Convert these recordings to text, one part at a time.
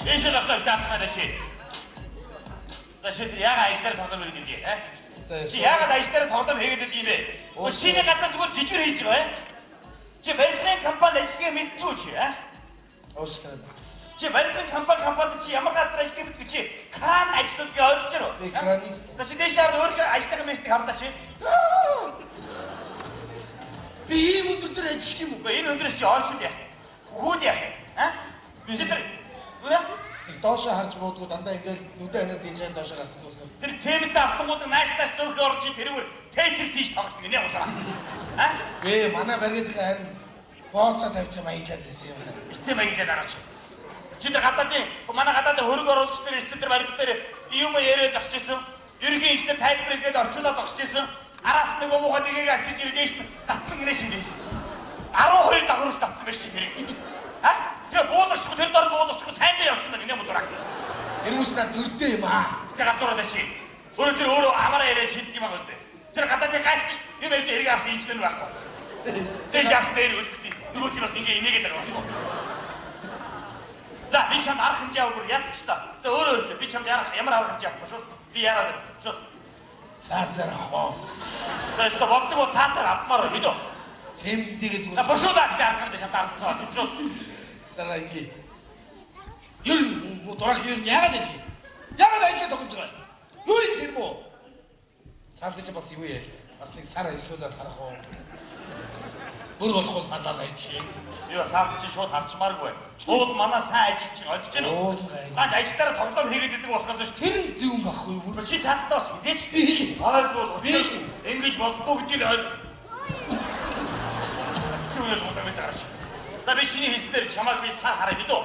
Ээшээ насаар даацмаа чи. Тэшээ яга ажлаар тоглоом хийгээд юм бэ? Чи яагаад ажлаар тоглоом хийгээд юм бэ? Шинэ гадаа зүгээр жижигэр хийж байгаа юм. Чи барилгын компани ажлыг мэдгүй чи Уучлаарай. Чи барилгын компани чи ямар газар ажиллах мэдгүй чи кран ажлуудыг ойлгож байна уу? Би кранист. Тэшээ дэшээр өөрөө ажлын мэстийг хардаа чи. Би ийм өдөр ажиллах юм уу? Энэ өдрөөс чи оолч яах? Хүүд яах юм? Би тэр Доошоо харж буудгүй дандаа ингээл нүдэ анаар дийжээ доошоо гарсан болохоор. тэр цемент автомобиль нааштай зөөх орж тэрүүр тэйкс хийж тоглох гинэ удаа. Гээ манай баригдах харин бооцоо тавьчих маяглаад байсан юм. Битээ маяглаад араач. Чи тэр гадаадын манай гадаадын хөрөг оруулагч нар эцэг тэр барилга дээр юм яриад авч ирсэн. Ерөнхий инженер тайлбарлаад орчуулаад авч ирсэн. Араас нэг муухай дэгийг ачиж ирдэж татсан гинэ шинэ. 12 давхар татсан байж тэр. Тэгээ буулгач тэр дор буулгач сайн дээ явсан байна юм дурак. Тэрүүс над дөрдөө юм аа. Тэгээ гадуураад чи. Өөрөө амаараа яриад шийдэх юм аа үстэй. Тэр гадаадын гайч юм ярьж хэрэг асан инженер байхгүй. Тэр яс дээр үлдээ. Дөрөвт бас ингээ инээгээд байгаа. За би чамд арга хэмжээ өгөр яд ч та. Тэгээ өөрөө би чамд ямар арга хэмжээ авах шууд. Би яарад шууд. Цаазаар авах. Тэгээд болдгоо цаазаар авмаар мэдөө. Цементигээ зүгээр. Бошуудаа даацгаад шатаарсан шууд. Дараа ингээ. Юу дурак юу яагаад ингэ? Яагаад ингэ тоглож байгаа? Юу юм бэ? Цаалгаж бас юу яа? Бас нэг сар ажиллуулаад харах уу? Бүр болох халаа байж. Юу саад чи шууд харчмааргүй. Шууд манай сайн ажил чинь олж гэнэ. Ганц ажилтараа тоглоом хийгээд идэг болохоос тэр зөв юм байхгүй юу? Чи цаалтаа бас хідээч би. Ойлгоо. Ингэж болохгүй гэдгийг ойл. Чүгээр модамд дараач. Та би чиний хийснээр чамайг би сайн хараа мэдөө.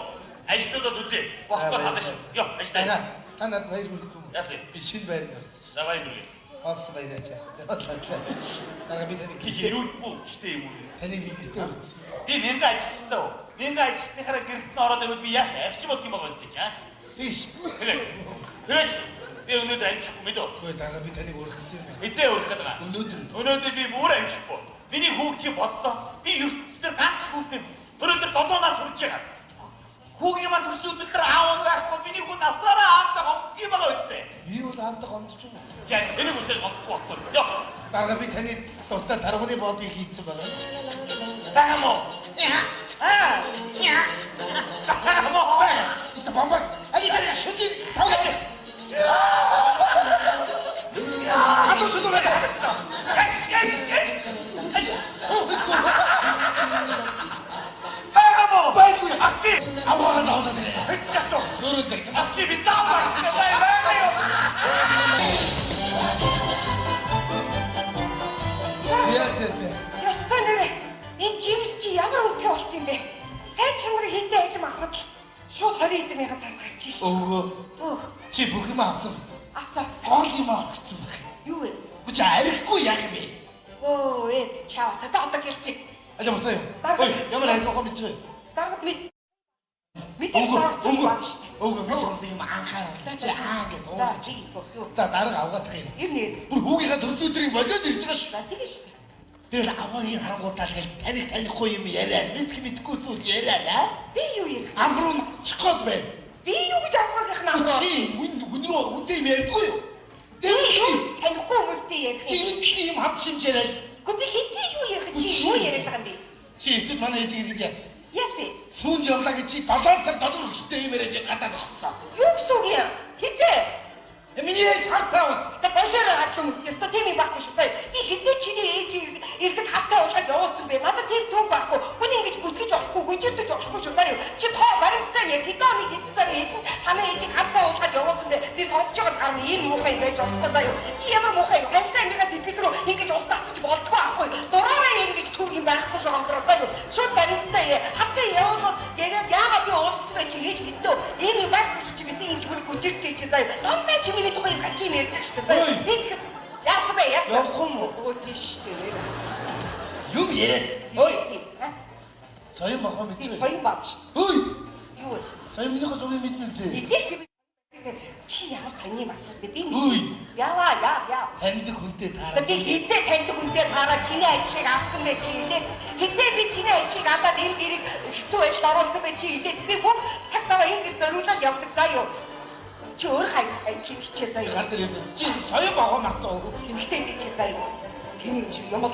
Ажилтнуудад үзье. Болохгүй халаш. Йоо, ажилтаа. Та надад баяр хүргэх юм. Яасан? Би шинэ баяр гаргасан. За баяр хүргэе. Бас баяраач яах. Дараа би таныг чи ирүүлэхгүй үчтэй юм уу? Таныг би гэртээ үргэлжсэн. Би нэмгээ ажилтнаа уу? Нэмгээ ажилтныхаараа гэртэн ороод байвал би яах авчим болдго юм байгаа л гэж Тийш. Тэгэж би өнөөдөр амжихгүй мэдөө. Ой дараа би таныг үргэлжсэн юм. Хизээ үргэлж байгаа. Өнөөдөр би бүр амжихгүй. Миний хүүг чи бодлоо. Би ертөнцийн ганц хүүтэй. Өнөөдөр 7 нас хүрч байгаа. Хүүгийн маань төрсөн өдөр тэр аав байхгүй. Миний хүү насаараа аавтай гомдох юм байгаа үстэй. Би бол аавтай гомдож байна. Яг энийг үсэж гомдохгүй байхгүй. Йоо. Дараа би таны дуртай таргууны боодыг хийцэн байгаа. Баам уу? Яа. Баам уу? Ист бомбас. Али бери шүтээ тавлаа. Атом чудо бай. Баам. Баам. Акси. Аваа надад. Хэвчээ. Нөрөцөг. Акси битаа. Баам. Ястаа нэрээ. Энэ жимс чи ямар үнэтэй болсон юм бэ? Сайн чанарыг хинтээ алим авахад шууд 20 мянган цаас гарч иш. Өө. Чи бүх юм авсан. Авсан. Гол юм авчихсан баг. Юу вэ? Үгүй арихгүй яах юм бэ? Чаава садаа гэлцээ. Аль мосоо юу? Ой, ямар арилгах юм чи? Даргад мэдээж шаардлага байна шүү дээ. Өө би ч юм анхаарал. Чи гэдэг уу? За чи юу? За дарга авгаадах юм. Ирнэ. Бүр хүүгийнхаа төрсөн өдрийг болоод ирж байгаа шүү. Тэгэж шүү. Тэр аваагийн харангуутаа л танихгүй юм яриа. Мэдгүй зүйл яриа. Би юу ярих? Амруу чиход бай. Би юу гэж аваагийнх нь амруу? Чи хүн рүү үнтэй юм ярихгүй юу? Танихгүй хүмүүстэй ярих юм. Тийм юм хам хэмжээрэй. Гэхдээ би хэдий юу ярих чи юу яриад байгаа юм бэ? Чи ихэд манай ээжийг ингэж яасан? Яасан? Сүүн явлаа гэж чи 7 цаг доллар өгчтэй юм яриад гадаад авсан. Юу гэсэн үг юм? Хизээ? Миний ээж хацаа ус. За болоороо хатсан. Яста тийм юм байхгүй шүү. Би хизээ чиний ээжийг ирэхэд хацаа уулгаад явуулсан бэ. Надад тийм төв байхгүй. Хүн ингэж бүтгэж болохгүй, гүжирдэж болохгүй шүү. Чи тоо баримтаа яг хитооны хитсаар хэлэн танай ээжийг хацаа уулгаад явуулсан бэ. Би сонсож байгаа гар ийм муухай байж болохгүй заа юу. Чи ямар муухай юу? Ханьсаа ингэж итгэх рүү ингэж устгацчих болдгоо байхгүй. Дураараа ингэж төв юм байхгүй шүү хамтраа заа юу. Шууд баримтаа хацаа явуулаад яагаад би уулсан чи хийж мэдтөө. Ийм юм байхгүй шүү. Чи бид ингэж гүжирдэж заа юу. Дандаа чи миний тухайг ачим ярьдаг шүү дээ. Яах вэ? Явах юм уу? Өө тийш дээ. Юм яриад. Ой. Соён бахаа мэдээ. Соён баг шүү. Ой. Юу вэ? Соён минийхээ соёныг мэднэ үстэй. Мэдээж чи ямар соёны баг вэ? Би Ой. Яа. Танд хүнтэй За таараа. би хизээ танд хүнтэй таараа чиний ажлыг авсан бэ чи хэлээд хизээ би чиний ажлыг аваад энэ гэрийг хэцүү байдалд оруулсан бэ чи хэлээд би бүх цаг цагаа энэ гэр зориулаад явдаг даа юу. Чи өөр хайх хичээ заяа. Хатар юм. Чи соёо бага мартаа. Хэмхтэй хичээ заяа. Тэний юм шиг юм бол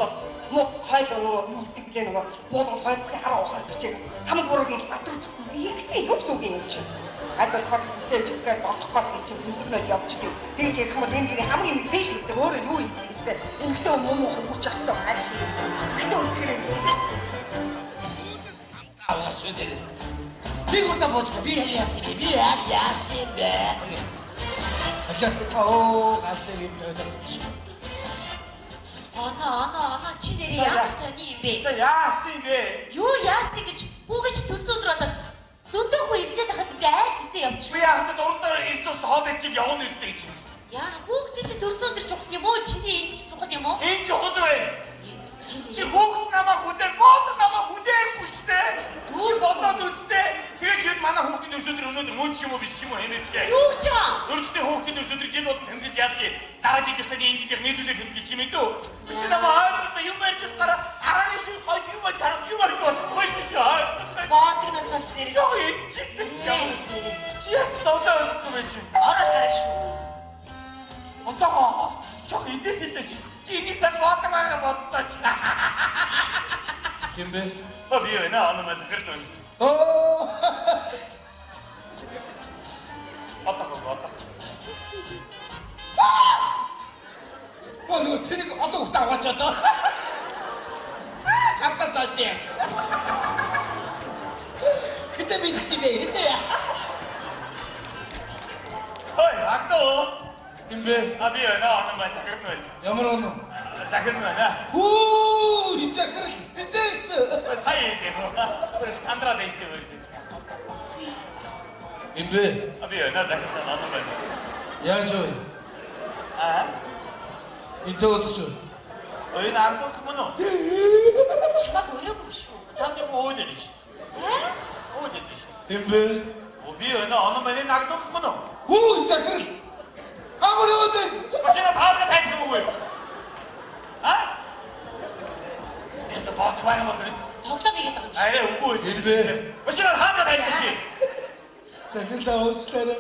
муу хойлоо юудаг гээ нөгөө муу хойцхи хараа ухаад бичээ. Хамаг буруугийн батар ихтэй юу гэсэн үг юм чи. Айбал хоттой зүгээр болохгүй чи бүдэрнээ явчихдаг. Тэгж ярих юм бол энэ гэрийн хамгийн мэдээ гэдэг өөрөө юу юм бэ? Эмхтэй муу хурч ахтай хайш. Бид үнэхээр Аа шүдэр. Би гута боцко би яасан бэ? Сахиат галлаа юм дөрөвч. Ана чи нэрээ ямар сони юм бэ? За яасан юм бэ? Юу яасан гэж хүүгээ чи төрсөн өдөр болоод зөндөө хөө ирчээд хахад ингээ айл гисэн явчих. Би яагаад дурдаар ирсээс хоолой чиг явна үстэй гэж. Яа хүүхдээ чи төрсөн өдөр чухал юм уу? Чиний энд чи чухал юм уу? Энэ чухал бай. Чи Чи хүүхд намайг хүлээн, бод намайг хүлээхгүй шүү дээ. Чи бодоод үзтээ. Тэгээд манай хүүхдийн өсөдөр өнөөдөр мөн ч юм уу биш ч юм уу хэмээдтэй. юу ч юм? Өөрчтэй хүүхдийн өсөдөр жил бол тэмдэглэж яадгийг дараа жилийнхээ энэ жилээр нийлүүлэх хэмжиж юм ээ дөө. Чи намайг ойлгохгүй юм байж байгаа харааны шиг гоё юм байж харах юм арга болохгүй биш үү? Боотгоноос сонс нэрээ. Йоо энэ чи яс товдоо өгөхгүй байж. Ороо хараа шүү. Онтоо чог идэхтэй чи энэ цаг бодог байгаа боддоо чи. Хэмбэ? Би өнөө оноо захирал байна. Оо. Отоо. Нөгөө тэнийг одоо ухтаа аваачаа доо. Хатасаач. Хитэ би сибэ хитэ. Ой, агтоо. Хэмбэ? Би өнөө оноо захирал байна. Ямар оноо? Захирал байна. Хүү, хитэ. Сая юм. Сандра дэжтэй байна. Хэмбэ? Би өнөө захирал оноо байна. Яаж вэ? Интэ өсөж. Ой, наамд мөн үү? Чамаг өрөөгүй шүү. Чанд юм уу дээ ш. Оо дээ ш. Хэмбэ? Би өнөө оноо байна наамд мөн үү? Хүү, захирал. Амар яваад. Машина таарга тайлбар үгүй. Энэ бод байна мөн. Тоглоом игээд байгаа юм. Арай үгүй. Хэмбэ? Машина таарга тайлбар чи. Захирлаа уучлаарай.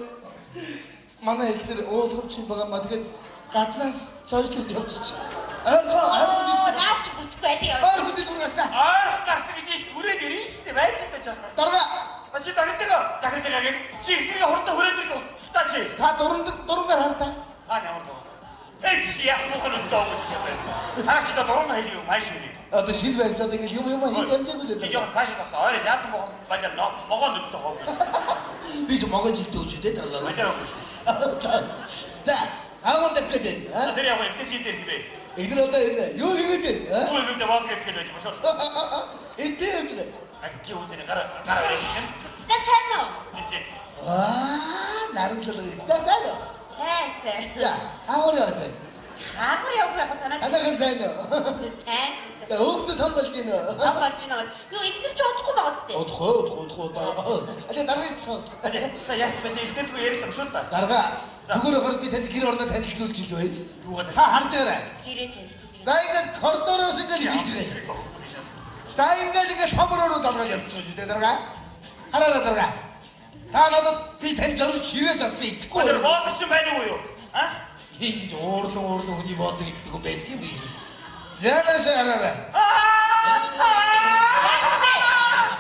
Манай ихнэр уулгамч юм байгаа маа тэгээд гаднаас цойжлоод явчих. Арай Наач бүтгэхгүй аль яа. Арай дилгэрсэн. Гарсан гэж ш. Хүрээд ирэн ш. Байж байж байна. Дарга. Чи захирал гэх чи ихнэрийн хурдан хүрээд ирж уус. Та чи. Та дурангаар хартаа. Ямар дуу. Чи яс мохон доо гэж байна. Та чи дуран хэлий юу маш хэлий. Одоо шил барьцаад ингэ юм хийж амжаагүй л Чи яа тааш тасаа. Ой яс мохон бажар могон өгдөө хоо. би ч могон жилд үүсэтэй дарга. Бажар. За, агуулдаг гэдэг. Тэр яг энэ чи дээр хибээ. Ихнэр одоо энэ юу хийгээд байна? Үгүй юм даа бод гэх гэж байна шүү. Эдээ явж байгаа. Анги үтэн гараа ирэх юм. За сайн уу? Наранцлаа. За сайн уу? Сайн. За, хаагаар яваад байна. Хаагаар явах байх танаа. Танайхан сайн уу? Сайн. Тэ хөөхд толболж байна уу? Аваад чинь юу эдгээр чи удахгүй байгаа зү? Удахгүй. Але даргыг цоо. Та яс бэ эдгэргүй ярих юм шүү та. Дарга. Зүгээр хор би танд гэр орноо танилцуулж ил бай. Юугаад Та харж байгаарай. Гэрээ танилцуулъя. За ингээд коридороос ингээд хийж байгаа. За ингээд хамроо залгаад явчихсан шүү дээ дарга. Хараарай дарга. Та надад би танд зориулж ширээ зассан итгэхгүй. Тэр бод чи байна уу юу? Ингэж уурлан хүний бодог идэх юм байх юм би. Зэлэш хараарай.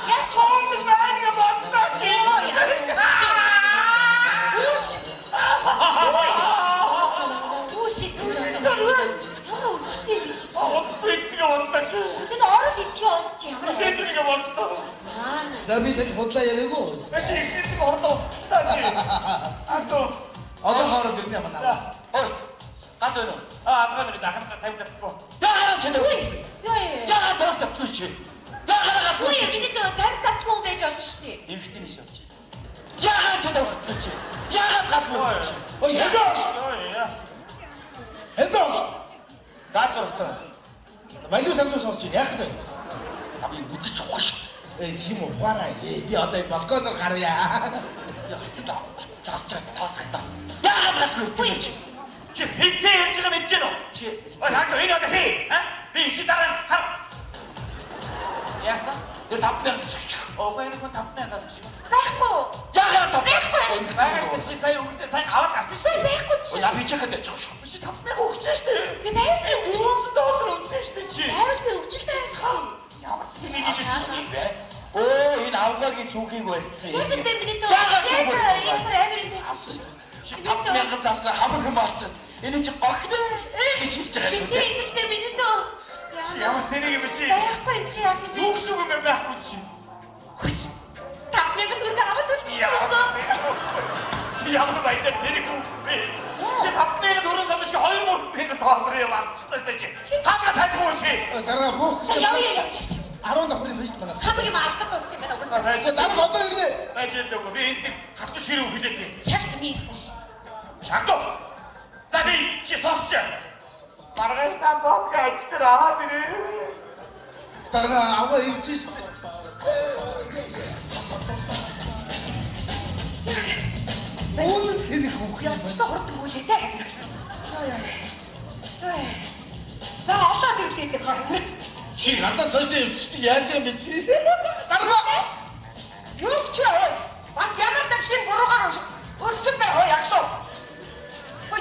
Я чоолж байна боддоо чи. Үгүй зүгээр. Ямар үстэй би чи. Отпитгээ боддоо чи. Тэр ороод идэх юм чи ямар. Тэжрийг боддоо. За би танд худлаа яриаггүй. Чи ихнэрийг ордоо устдаа чи. Одоо хоороо дэрнэ манаа. Ой. Гад өнөө. Амгаар дахин тавьдаггүй. Яагаад ч Юу? яагаад тавьдаггүй чи? Яагаад Үгүй бид тарих татгүй байж болж штий. Эмхтэн ш явчих. яагаад ч тавьдаггүй чи? Яагаад гадгүй чи? Ой яагаад? Эдооч. Даатуртай. Баялуу сандус орч яах вэ? Abi үдчих ухаш. Тийм ухаараа. Би одоо балконоор гарья. Яцдаг. Цаасчаа таасагдаа. Яагаад гадгүй Үгүй. Чи хэдтэй ярьж байгаа мэдэж гэнэ үү? Чи Хаагаа энэ одоо хээ? Би чи дараа хар. Яасан? тэр 5000 төгсөж. Ого энэ хүн 5000-аас гэж. Байхгүй. Яагаад Байгаас чи сая өгдөө сайн аваад гарсан шүү. Байхгүй чи. Я би чахад яж шүү. Чи 5000 өгч шүү. Би байвал $200 өгсөн шүү чи. байвал би өвчл тааш. Ямар нэг гэж юм бэ? Оо энэ авгагийн цүнхийг барьцсан. Тэгвэл миний тоо. Яагаад чи Ямар амир юм. Чи 5000 заснаа хамаг юм баасан. Энэ чи гохно гэж хэлж байгаа шүү. Тэгвэл миний тоо. Чи ямар тэнэг юм чи? Байхгүй чи яах вэ? Юусгүй юм байхгүй чи. Тапныг түрүү аваад Яа. Чи ямар байдаг нэрийг үгүй. Чи 5000 чи 2-3 доллар юм авчихсан шүү чи. Хаагаа цааш муу чи. Дараа буух. Яа. 10 давхрын биш манай. Хапаг юм авдаг тус юм байна. Дараа одоо ирнэ. Ажил би энд хатуу ширүү хүлээдэг. Шахт мийсэн ш. Шатуу. За би чи сонсч. Маргааш та бодга ажил аваад ирээ. Дараа аваа ивч шүү. Оон тэр хүүх юм байна. Ястаа хурдан үлээ те. За одоо тэгдэх байна. Чи надад сольж ивчтэй яаж юм бэ чи? Дараа Юу ч яа. Бас ямар дахин буруугаар өрсөн бай хоо яглуу.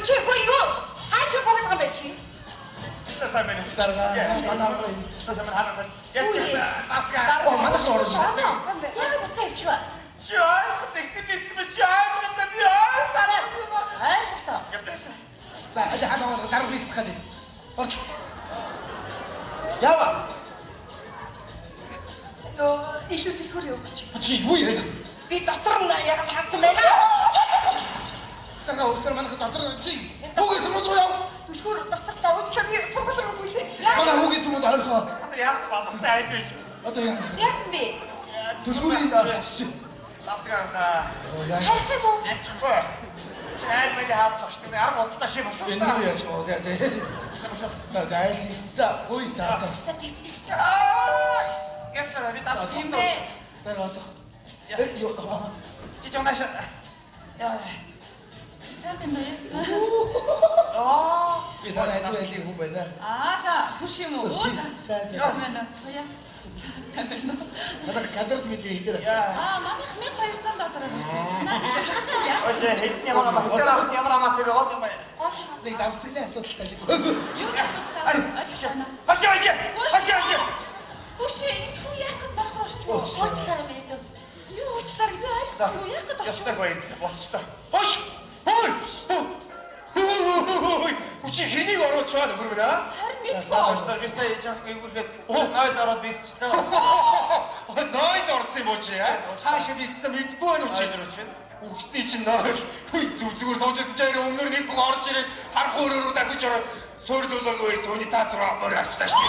Чи юу? Хаашаа богд байгаа бэ чи? Тасаа мэн. дараа манай аваа ивч. Тасаа мэн ханаа. Яц чи тавсгаа. Оо манай сорж. Яа буцаач ба. Чи аа тэгтэж ирсэн бэ чи аа гэдэг би аа дараа юм. Айлтаа. За ханаа дараа бис хадий. Сорч. Ява. Илүү тэрхөр юу гэж. Чи юу яриад? Би дотор нь яг хандсан байна. Дараа өстөр манайх дотор чи. Хүүгээс муу яа. Тэрхөр дотор давуучлаа би сургууль руу гүйсэн. Манай хүүгээс муу орхоо. Яас бадсан айдвэж. Одоо яа. Яасан бэ? Төлхүүрийн авчиж. Тавсгаа та. Яа. Хайх юм уу? Ачгүй. Чи айд мэд хаадлах шүү. Арга удаа шим шүү. Энэ юу яаж оо гэ. За зайл. За ой та. Яцаа би тавс юм Бэ. Дараа одоо. Юу. Чи жонаш. Яа. Сайн байна Аа. Би дараа хэвээл юм байна. За хүш юм уу? За. Сайн байна. Яа. Сайн байна. Надад кадрт мэдээ энэ. Яа. Манайх $1200 авсан. Надад Ошо хэд ямар амаа ямар амаа тэр гол юм байна. Нэг давсны асуудалтай. юу гэсэн? Хашаа. Хүш юу яах вэ? Уучлаарай миний. Юу уучлаарай? Би ойлгохгүй. Яах вэ? Ястаг бай. Болчтой. Хош. Хой. Учи хэнийг оруулчихваа нөхөр гэнэ. Харин би Сааштай бисаа яах гэвүргээд найд ороод бисчтэй. Нойд орсон юм уу чи яа? Хаашаа бицтэй мэдгүй байна уу чи? Үгсний чинь нойд. Хүй зүгээр суужсэн чи өнөр нэг бүх орж ирээд харах өөрөөрөө дахиж ороод суурдуулаагүй байсан үний таац руу мөр авчлаа шүү.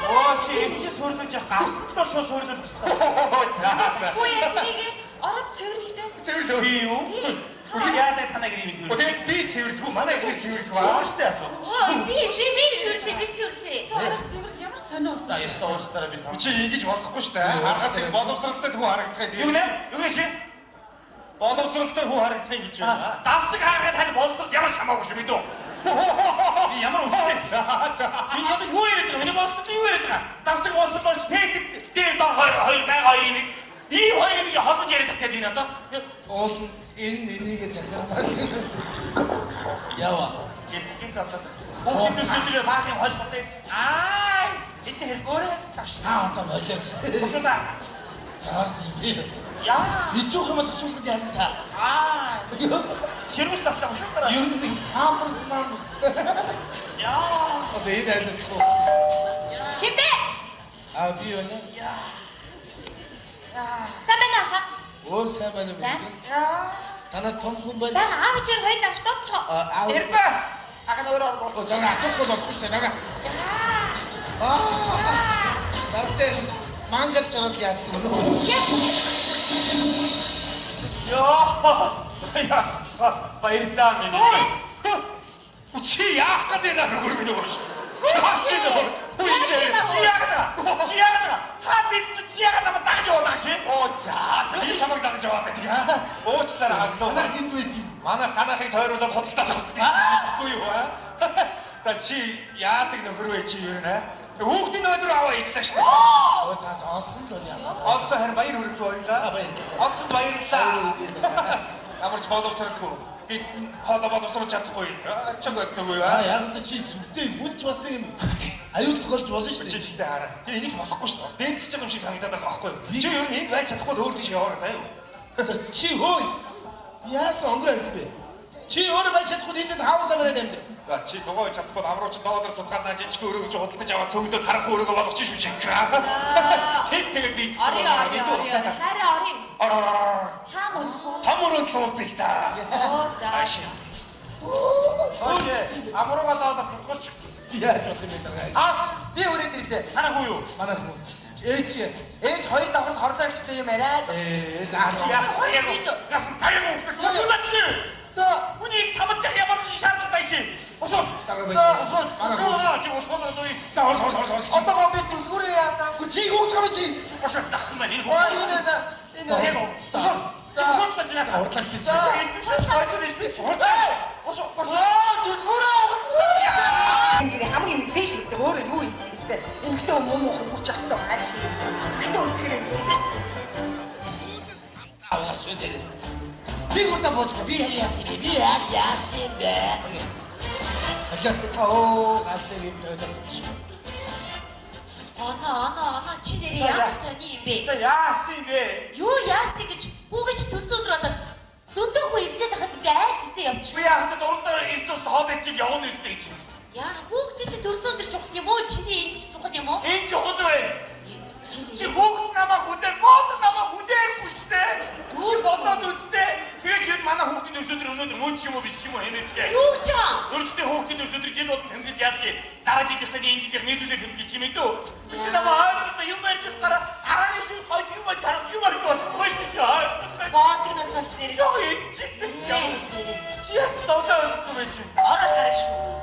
Оо чи энэ сүрдэж явах гавсан л ч сүрдэж байна. Үгүй энийг ороод цэвэрлэхдээ. Цэвэрлээ. Би юу? Яагаад танаа гэрийн юм бэ? Тэгээд би цэвэрлэхгүй манай гэр цэвэрлэх ба. Ууштай асуу. Би цэвэрлээ. Ороод цэвэрлэх ямар сониос. За ястаа ууштай би сам. Чи ингэж болохгүй шүү дээ. Харахад нэг боловсралтай хүн харагдах Юу нэ? Юу нэ чи? боловсралтай хүн харагдах гэж байна. Давсаг хаагаад тань боловсрал ямар ч хамаагүй шүү мэдүү. Би ямар ууштай. Би яг юу яриад байгаа? Энэ боловсрал юу яриад байгаа? Давсаг боловсрал ч тэгээд дээр дор хоёр байгаа юм. Ийм хоёрыг холбож яриад байгаа гэдэг энэ одоо. Ол энэ энийг захирмаар. Ява. Гинц баслаа. Бүгд өсөдөр баахийн холбоотой. Энд хэрэгөөрэ тагш. Одоо болоо. Шунда. Цаарс юм. Яа. Би жоох юм зөвсүүлээд яах та. Ширмэс тавтаа шунда. Ер нь хаамс. Яа. Одоо энэ айлс хоо. Хэмбэ? Би юу нэ? Сайн байна аа. Оо сайн байна уу? Танаа том хүн байна. Аав чинь хоёр давтаач. Эрбэ. Ахад өөрөө Оо зага асуухгүй болохгүй шүү дээ. Дага. Дарчээ мангад чарал яасан юм. Яа. Яс. Баярлалаа минь. Чи яах гэдэг нэр гүрмэн юм шүү. 지하가 한 비스도 지하가 나면 딱 좋아 다시. 자, 저기 샤방 딱 좋아 배티가. 오치다라 악도. 하나긴 왜디 만화 가나해 더러다 못다 못지 듣고요. 다치 야택도 그러고 지유네. 우기 너 들어와 있다 시대. 자 좋은 거냐 없어 하는 바이 우리 거이다. 없어 바이 있다. 아무리 봐도 서럽고 이 봐도 서럽지 않고 있다. 저거 또고요. 아야 근데 지 술때 못 줬으면 아유 그걸 줘주시네 진짜 알아. 이게 좀 갖고 싶어. 내 티적 음식 상이다 갖고. 지금 여기 왜 자꾸 넣을 드셔 그래요. 지호 야스 안 그래 그게 지호를 많이 찾고 있는데 다 오사 그래야 됩니다 야, 지 너가 자꾸 나무로 좀 넣어도 좋겠다지. 지금 우리 저 어떻게 잡아 성도 다르고 우리가 와도 지수지. 되게 비슷. 아리 하리 아라라라. 하몬 다무는 소식이다. 자 아시야. 어제 아무로 갔다 와서 불꽃 야 좋습니다 아, 왜 우리 드릴 하나 고요. 만화고 HS 때? 저희 따고 바로 딱 시대요, 매라. 나지 야, 자기가 무슨 같이? 또, 분이 다섯 장 야만 이상 줬다 이씨. 어서. 만화고 지금 어서 너희. 어떤 거 앞에 누구래야 나? 그 지공참이지 어서 딱 그만 이거. 와, 이놈다. 해고. 어서. 지금 소주가 지나가. 어떻게 자, 이 뜻이 사라져 되시지. 어서. 와, 누구라? 근데 아무 힘이 되게 뭐를 요이 있대. 이또 뭐 먹고 잤어 아시. 이또 그래. 미국도 보고 미야스니 미야스인데 살짝 오 갑자기 저저지 ana çileri yapsın iyi be. 자, 야스인데. Yo 야스가 뭐가지 들쏘들어다. 손도 뭐 일제 다 같은 게 알겠어 yapmış. 뭐야, 근데 너는 따라 있어서 더 됐지. 영혼도 있을 때 있지. Ya bu kişi 들쏘들 çok ne mo çini inmiş çok ne mo. 인지 호도에. Çini. 지금 목 남아 군대, 뭐 남아 군대 구시대. 지금 어떤 도시대. 그게 지금 많아 호흡기 도시들이 오는데 뭔 지모비 지모 해냈대. Yok can. 우리 시대 호흡기 도시들이 걔도 어떤 형들이 하게 나라지 기사니 인지게 내두대 그렇게 지면도 그치나 뭐 아무것도 유머를 따라 알아내실 거 유머 잘하고 유머를 좀 멋있으셔. Bağırtığına saçları. 형이 진짜 Ne? 지었어 너가 그러지. Ara karışıyor.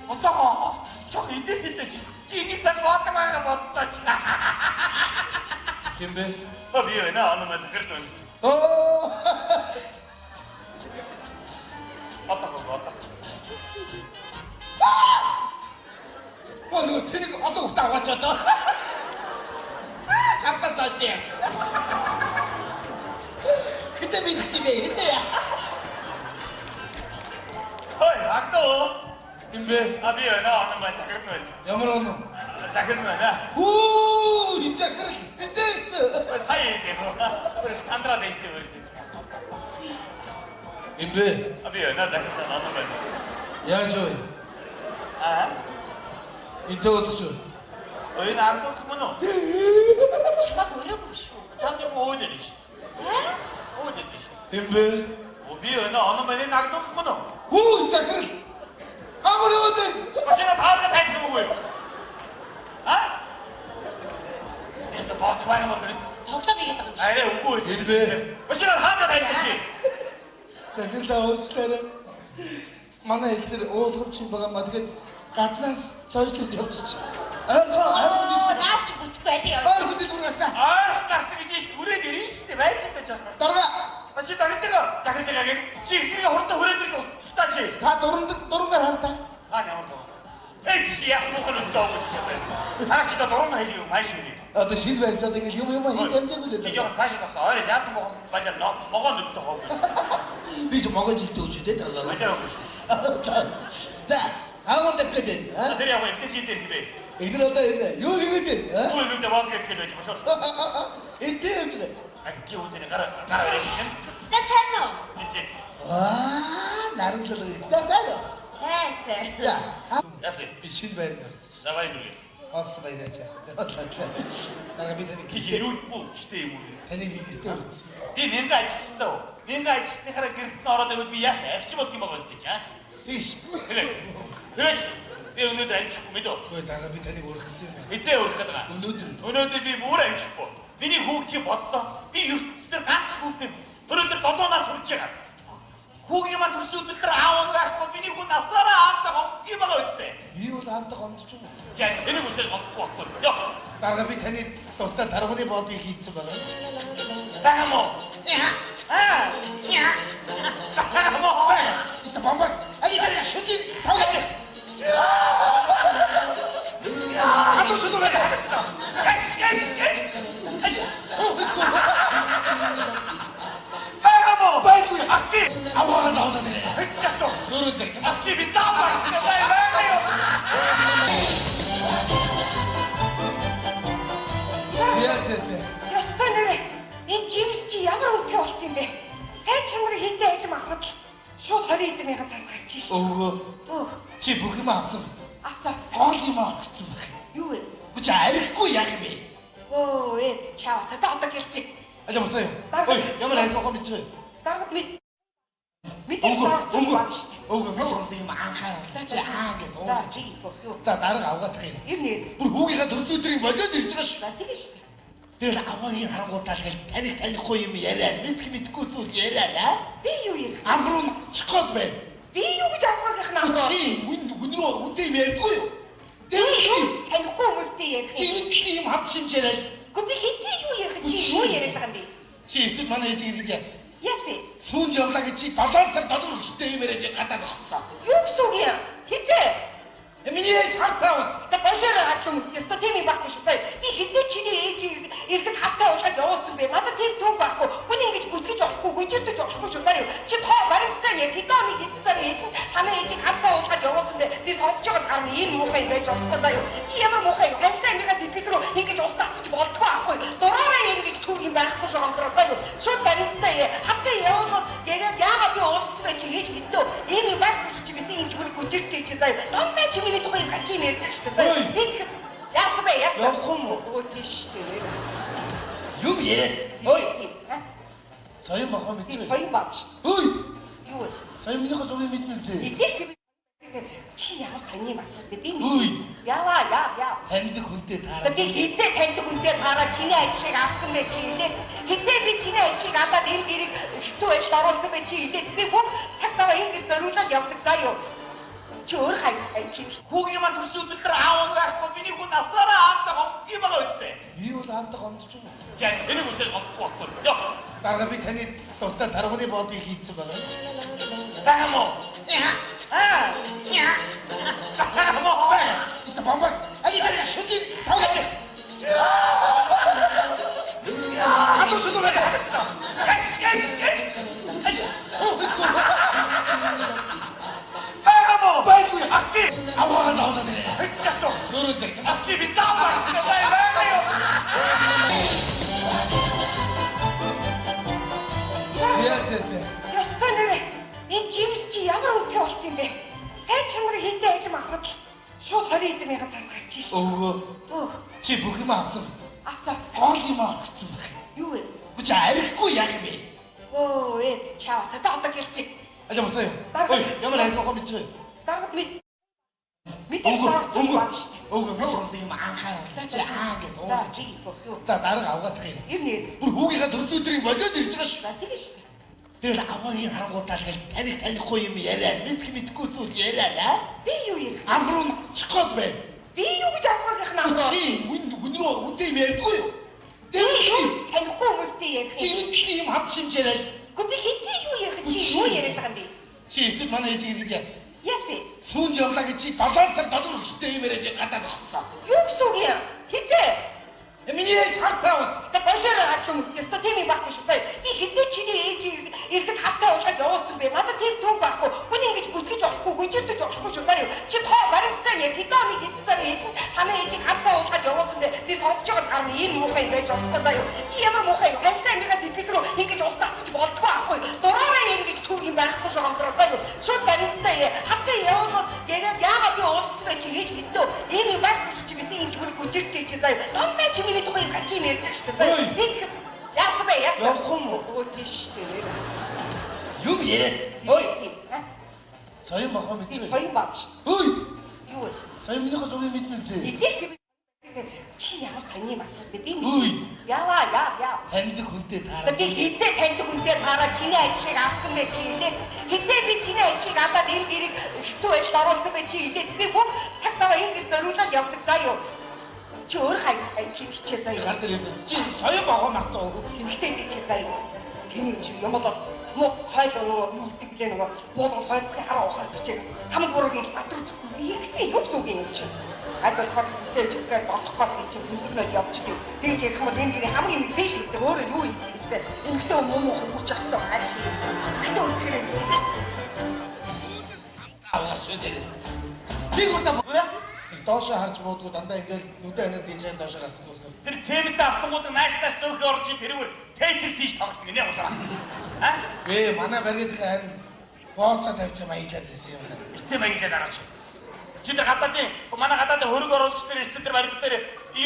어떠고 저 인데인데 진입산 왔다 말가 왔다 지나. 김배 미안해 어느 말도 그랬더니 어 왔다. 뭐 이거 테니까 어떤 딱 왔었다 잠깐 살지 그때 믿으시네 그때야 어이 악도 김배 미안해 어느 말 작은 여물어는 놈 작은 놈이야. 오 진짜 그렇게 진짜 있어 사이에 대고 우리 산드라 대시 때 우리 김배 미안해 작은 놈 어느 말. 야저 아? 인터가 tus어 어이 나도 그거는 Çıkmak öyle konuşuyor. 상대 보호들이시. He? 보호들이시. 김배 미안해 어느 말이 나도 그거는 오 진짜 그렇게 아무리 어때 혹시나 다음에 다 있는 거고요. 아? 이제 더 좋아해 먹거든. Doktor konuşuyor. 아예 오고 일배. 혹시나 다음에 다 있듯이. 자 그래서 오시라는 만나 애기들 오늘 친구가 맞게 같나스 저희들 없지 알고 Na çıkıyor ediyor. 알고 뒤로 갔어 아, 낯쓰기 우리들이 시대 왜 찍겠죠? 따라가 다시 다른 때가 작은 때가 지금이가 혼자 후레들이 다시. 다 도롱갈 할까 아니 아무도. 에이씨 야스 먹고는 또 오고 싶었어요. 하나씩 더 도롱가 해주고 마시니. 어떤 시드벨 저등에 유명한 이 겜겜을 이경 됐다 다시 갔어. 어리 야스 먹어 완전 먹었는데 또 하고. 비좀 먹어지도 주대 달라 완전 하고. 자 아무것도 끝은 어? 들이하고 뜻이 있대. 이들 어디다 있네 여기거든 어? 뭘 근데 뭐 어떻게 되지 무슨? 이때 어쩌래 아, 기운되는 가라 그래. Sen sen o. 이제 와 나름 서로 자 사도 Neyse. 자 야스 시드벨 나와이 불리. 어스바 이랬지 나가 비더니 기지로 뭐 시대에 뭐. 되는 게 그때 그렇지 네 내가 있어. 내가 있을 때 하라 그 나라도 비야 hef지 먹기 먹었을 때잖아. 이씨 그래. 그렇지. 내 오늘도 안 축구 믿어. 왜 나가 비더니 모르겠어요 이제 우리 가다가 오늘들 오늘도 비 뭐라 축구. 니네 호흡지 못다. 이 유스들 같이 호흡. 너희들 너나 솔직하. 호기만 둘수 있더라 아원 갖고 니네 고 나서라 안다고 이마가 있을 때. 이거 다 таамдаг ондч юм. Яг энийг үсэж болохгүй байхгүй. Йоо. Дараа би таны дуртай дарганы боодыг хийцэн байгаа. Баам уу? Аа. Баам уу? Иста бомбас. Али даа шүди тавлаа. 아또 저도 왜? Баам уу? 빨리 Акси. 아와 나오다네. Хэд тоо. 노른색. Акси би заавал бай юу? 야야야. Ястай нэрээ энэ жимс чи ямар үнэтэй болсон юм бэ? Сайн чанарын хинтээ хэлэм авахд шууд 20 мянган цаас гарч ш. 어. 지 бүхэм авсан. Асаа. 거기만 авсан баг. Юу вэ? 그치 알고 야기비. Оо ээ чаа садаа одоо гэлцээ. 아자 보세요. 어이, ямар 알고 거미 치. Дараад мэдээж 옹고. байна. 옹고 미션 되게 많아. 지 아게 За 너무. чи юу? 자, 나를 아우가 타게. Ер нь 우리 고기가 들수들이 먼저 들지가 씨. за тийм шүү. 내가 아버지 하는 거 다시 다리 코임이 얘라. 믿고 또 얘라야. Би юу ярих? 아무런 치컷 배. Би юу гэж авахгүйх нь аа. 그치. 운으로 운대 мер고요. Би 땡키. танихгүй хүмүүстэй ярих юм. 땡키 합침제래. Гэхдээ хинтээ юу ярих чи юу яриад байгаа юм бэ? 지, 뜻 많은 애지기 얘기했어. Ясэ. 순 영락이지 너덜석 너덜 그때 이메를 갖다 놨어. Юу гэсэн үг юм? Хизээ. 미니의 장사왔어. За болоороо хатсан өстө тийм юм байхгүй шүү. Би хизээ чиний ээж ирэхэд хацаа уулаад явуулсан бэ. Надад тийм төв байхгүй. Хүн ингэж бүтгэж болохгүй, гүйжирдэж болохгүй шүү байна юу. Чи тоо баримтаа яг хитооны хитсээр хэлэн танай ээжийг хацаа уулаад явуулсан бэ. Би сонсож байгаа гар ийм муухай байж болохгүй даа юу. Чи ямар муухай юу? Хансаа нэгээс итгэх рүү ингэж устгацчих болтгүй байхгүй. Дураараа ингэж төв юм байхгүй шүү хамтраа даа юу. Шууд баримтаа хацаа явуулаад яагаад би уулсан бэ чи хийж мэдтөө. Ийм юм байхгүй шүү. Чи би энэ зүгээр гүйжирдэж даа юу. Дандаа чи миний тухайг гачи мэрдэг шүү дээ. Би яах вэ? Явахгүй мó. Өөдөөш шүү. Юм яриад. Ой. Соён бахаа Би мэдээ. соён баг шүү. Ой. Юу вэ? Соённыхоо зургийг мэдмэслээ. Мэдээж би чи ямар соёны багтаа би Үй. яа. танд хүнтэй За таараа. би хизээ танд хүнтэй таараа чиний ажлыг авсан бэ чи хизээ. Хизээ би чиний ажлыг аваад энэ гэрийг хэцүү байдалд оруулсан бэ чи хизээ. Би бүх цаг цаваа ингэ зориулаад явдаг даа юу. Чи өөр хайх юм. Хүүгийнмаа төрсөн өдөр дээр аав байхгүй миний хүн насаараа аавтаа юм байгаа үстэй. 이거 나한테 건드죠. Яг энийг үсэж болохгүй байхгүй. Йоо. 다가 비 таны дуртай дарганы боодыг хийцэн байгаа. Баам уу? Аа. Баам уу? Иста бомбас. Али даа шүди тавлаа. 아또 저도 왜? Баам уу? 빨리 Акси. 아와 나오다네. Хэд тоо. 노른색. Акси би заавал бай юу? 야야야. Ястай нэрээ энэ жимс чи ямар үнэтэй болсон юм бэ? Сайн чанарын хинтээ хэлэм авахд шууд 20 мянган цаас гарч ш. 어. 지 бүхэм авсан. Асаа. 거기만 авсан баг. Юу вэ? 그치 알고 야기비. Оо ээ чаа садаа одоо гэлцээ. 아자 보세요. 어이, ямар 알고 거미 치. Дараад мэдээж байна. 옹고 미션 되게 많아. 지 아게 За 너무. чи юу? 자, 나를 아우가 타게. Ер нь 우리 고기가 들수들이 먼저 들지가 씨. за тийм шүү. 내가 아버지 하는 거 다시 다리 코임이 얘라. 믿고 또 얘라야. Би юу ярих? 아무런 치컷 배. Би юу гэж авахгүйх нь аа. 그치. 운으로 운대 мер고요. Би 땡키. танихгүй хүмүүстэй ярих юм. 땡키 합침제래. Гэхдээ хинтээ юу ярих чи юу яриад байгаа юм бэ? 지, 뜻 많은 애지기 얘기했어. Ясэ. 순 영락이지 너덜석 너덜 그때 이메를 갖다 놨어. Юу гэсэн үг юм? Хизээ. 미니의 장사왔어. За болоороо хатсан өстө тийм юм байхгүй шүү. Би хизээ чиний ээж ирэхэд хацаа уулаад явуулсан бэ. Надад тийм төв байхгүй. Хүн ингэж бүтгэж болохгүй, гүйжирдэж болохгүй шүү байна юу. Чи тоо баримтаа яг хитооны хитсээр хэлэн танай ээжийг хацаа уулаад явуулсан бэ. Би сонсож байгаа гар ийм муухай байж болохгүй даа юу. Чи ямар муухай юу? Хансаа нэгээс итгэх рүү ингэж устгацчих болтгүй байхгүй. Дураараа ингэж төв юм байхгүй шүү хамтраа даа юу. Шууд баримтаа хацаа явуулаад яагаад би уулсан бэ чи хийж мэдтөө. Ийм юм байхгүй шүү. Чи би энэ зүгээр гүйжирдэж даа юу. Дандаа чи миний тухайг гачи мэрдэг шүү дээ. Би яах вэ? Явахгүй мó. Өөдөөш шүү. юм яриад. Ой. Соён бахаа Би мэдээ. соён баг шүү. Ой. Юу вэ? соёмныхоо зургийг мэдмэслээ. Мэдээж би чи ямар соёны багтаа би Үй. яа. танд хүнтэй За таараа. би хизээ танд хүнтэй ингээд хараа чиний ажлыг авсан байж хэлээд хэзээ би чиний ажлыг аваад энэ дэрийг хэцүү байж оруулсан байж хэлээд би бүх цаг цагаа ингээд зориулаад явдаг даа юу. Чи өөр хай хичээ заяа. Хатар юм. Чи соёо бахаа магтаа. Хэмхтэй хичээ заяа. Тэний шиг юм бол муу хайлаа үлддэг гэдэг нэг муу хойцохын хараа ухаар бичээ. Хамаг буруугийн батар ихтэй юу гэсэн үг юм чи. Айбал хоттой зүгээр болохгүй би чи бүндгнээ явчихдаг. Тэгж ярих юм бол энэ дэрийн хамгийн мэдээ гэдэг өөрөө юу юм бэ? Эмхтэй муу муу хурж ах хэрэгтэй ааш. Атаа үнэхээр Тэг удаа доош харж буудгүй дандаа ингээд нүдэ анаад тийч доош гарсан л байна. Тэр цемент автомууд нааштай зөөхөн орж тэрүүр тэйкс тийш тоглож гинэ болоо. А? Гээ манай баригдах харин бооцоо тавьчих маягдлаад байсан юм. Битээ маягдлаад араач. Чи тэр гадаадын манай гадаадын хөрөг оруулагч нар эцэг тэр баригд дээр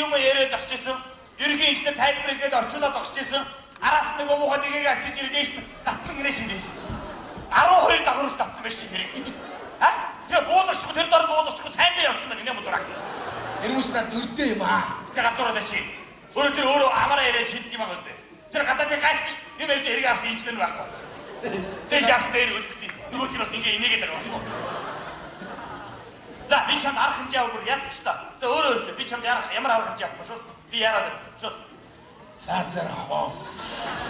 юм яриад орч ирсэн. Ерөнхий инженер тайлбарлаад орчуулаад орч ирсэн. Араас нэг муухай дэгийг ачиж ирдэж татсан гинэ шинээс. 12 давхар татсан байж шинэ. А? Тэгээ буудагч тэр дор буудагч сайндаа явсан байна нэ модорак. Хүмүүс надад өрдөө юм аа. Тэр гадуураад чи. Өөрөө амаараа яриад шийддэг юм аа үстэй. Тэр гадаадын гайч юм ярьж хэрэг асан инженер байхгүй. Тэр яс дээр үлдсэн. Зүгээр ч бас ингээ инээгээд байгаа юм. За би чамд арга хэмжээ авах ярьж та. За өөрөө би чамд ямар арга хэмжээ авах шууд. Би яраад шууд. Цаазаар авах.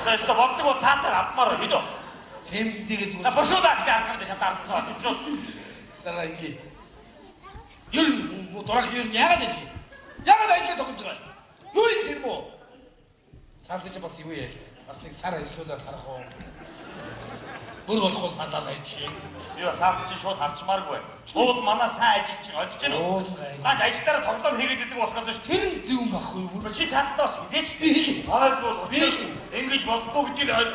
Тэс та болдог уу цаазаар авмаар хэдөө. Цементийг За бошуудаа даацсан чамд аргасан шууд. Дараа ингээ. Юу дурах юу яагаад юм? Яагаад ажиллаж тоглож байгаа? Юу юм тэр мó? Цаалж бас юу яа? Бас нэг сар ажиллуулаад харах уу? Бүр болох халаа байж. Юу саад чи шууд харчмааргүй. Шууд манай сайн ажил чинь олж гэнэ. Ганц ажилтаараа тоглоом хийгээд идэг болохоос тэр зөв байхгүй юу? чи цаалтаа бас хилээч би. Ойлгоо учир ингэж болохгүй гэдгийг ойль.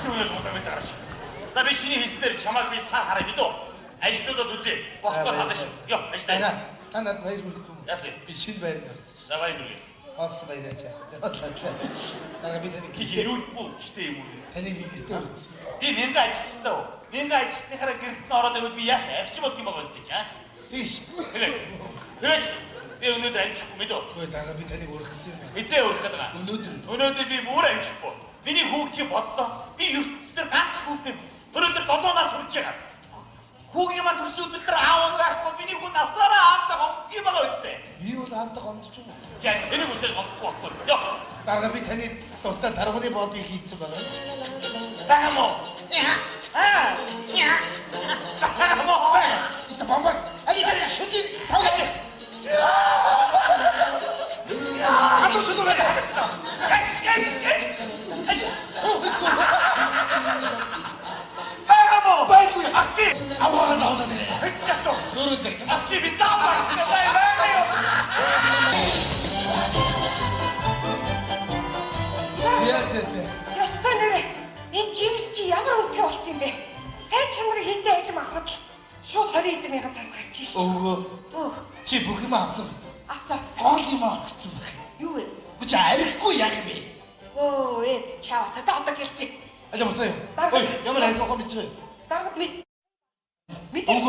Чүгээр модамд дараач. За би чиний хийснээр чамайг би сайн хараа бидөө. Ажилтнуудад үзье. Болохгүй халаш. Йоо ажилтаа. Та надад баяр хүргэх юм. Яасан? Би шинэ баяр гаргасан. За баяр хүргэе. Бас баяраа чаа. Дараа би таны Чи ирүүлэхгүй чтэй юм уу? таныг би гэртээ үзсэн. Би нэмэг ажилтаа уу? Нэмэг ажилтныхаараа гэрт нь ороод өгөөд би яах авчим болд юм байгаа гэж аа? Тийш. Тэгэж би өнөөдөр амжихгүй мэдөө. Ой дараа би таныг ургасан юм. Эзээ өргөд байгаа. Өнөөдөр би бүр амжихгүй. Миний хүүг чи бодлоо. Би ертөнцийн ганц хүүг юм. Өнөөдөр 7 нас хүрч байгаа. Хүүгийн маань төрсөн өдөр тэр аав байхгүй миний хүү насаараа аавтай гомдсон байгаа үстэй. Би бол аавтай гомдож байна. Яг энийг үсэж гомдохгүй байхгүй. Йоо. Дараа би таны дуртай тарганы боодыг хийцэн байгаа. Баамоо. Аа. Баамоо. Иста бомбас. Али тэр шүдий тавлаа. Ату шүдүү байна. Баамоо. Байхгүй. Ачи. Аваа наваа нэ. Хэцүү. Нөрөө зэг. Ачи би заавал баамаа. Яа. Ястаа нэрээ энэ жимс чи ямар үнэтэй болсон юм бэ? Сайн чанарын хинтээ алим авахад шууд 20 мянган цаас гарч иш. Өө. Чи бүх юм авсан. Асаа. Гол юм авчихсан байх. Юу вэ? Чи арихгүй яах юм бэ? Оо чаа сата одоо гэлцээ. Ажаа мосоо. Ой, ямар ариг авах мэдчихэ. Дараад мэд. Мэдээж